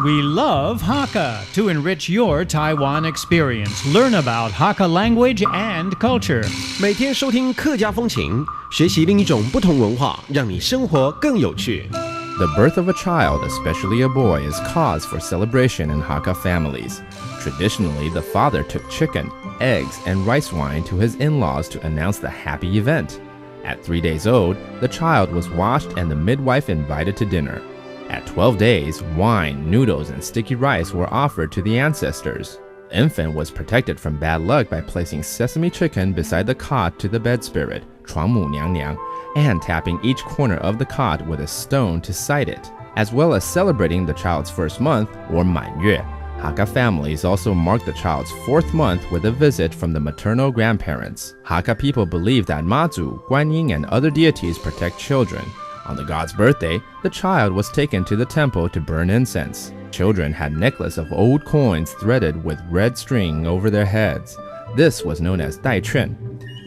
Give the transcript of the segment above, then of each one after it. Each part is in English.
We love Hakka to enrich your Taiwan experience. Learn about Hakka language and culture. 每天收听客家风情，学习另一种不同文化，让你生活更有趣。The birth of a child, especially a boy, is cause for celebration in Hakka families. Traditionally, the father took chicken, eggs, and rice wine to his in-laws to announce the happy event. At 3 days old, the child was washed and the midwife invited to dinner. At 12 days, wine, noodles, and sticky rice were offered to the ancestors. The infant was protected from bad luck by placing sesame chicken beside the cot to the bed spirit, 床母娘娘, and tapping each corner of the cot with a stone to cite it, as well as celebrating the child's first month, or 满月. Hakka families also mark the child's 4th month with a visit from the maternal grandparents. Hakka people believe that Mazu, Guanyin, and other deities protect children. On the god's birthday, the child was taken to the temple to burn incense. Children had necklaces of old coins threaded with red string over their heads. This was known as 带券.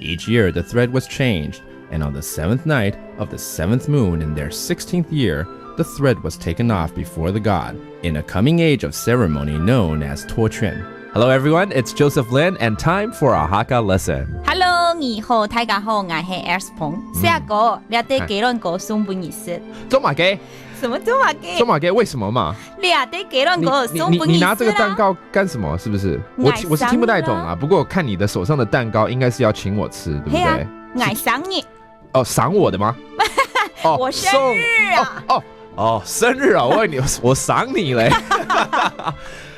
Each year, the thread was changed, and on the 7th night of the 7th moon in their 16th year, the thread was taken off before the god, in a coming age of ceremony known as 托券. Hello everyone, it's Joseph Lin and time for our Hakka lesson. Hello, 你好，大家好，我係 Airs 彭。下個你哋幾輪個送本意思？中馬雞？什麼中馬雞？中馬雞為什麼嘛？你哋幾輪個送本意思啦？你拿這個蛋糕幹什麼？是不是？我是聽不太懂啊。不過看你的手上的蛋糕，應該是要請我吃，對不對？我賞你。哦，賞我的嗎？哦，我生日啊！哦，生日啊！我以為我賞你嘞。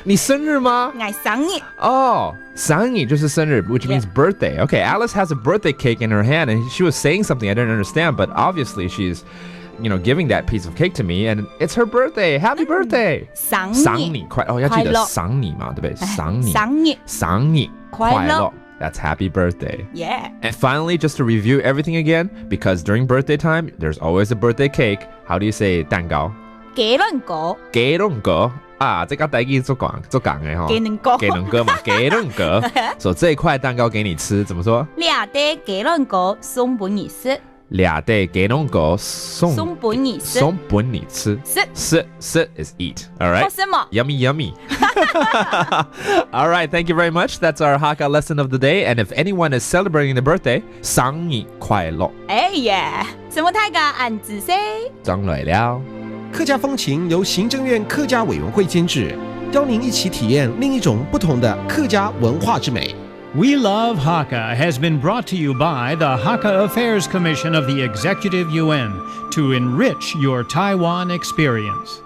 你生日嗎？我賞你。哦，賞你就是生日 which means birthday. Okay, Alice has a birthday cake in her hand and she was saying something I didn't understand, but obviously she's, giving that piece of cake to me and it's her birthday. Happy birthday. 賞你快樂。要記得賞你嘛，對不對？賞你快樂。That's happy birthday. Yeah. And finally, just to review everything again, because during birthday time, there's always a birthday cake. How do you say 蛋糕？幾輪個？幾輪個？啊，這個台語做講的哈。幾輪個？幾輪個嘛？幾輪個。所以這一塊蛋糕給你吃，怎麼說？倆的幾輪個送本意思。倆的幾輪個送本意思。送本你吃。吃 is eat. All right. 什麼 Yummy. All right, thank you very much. That's our Hakka lesson of the day. And if anyone is celebrating their birthday, 生日快樂。哎呀，什麼大家按字say？張來了。客家風情由行政院客家委員會監製，邀您一起體驗另一種不同的客家文化之美。We Love Hakka has been brought to you by the Hakka Affairs Commission of the Executive Yuan to enrich your Taiwan experience.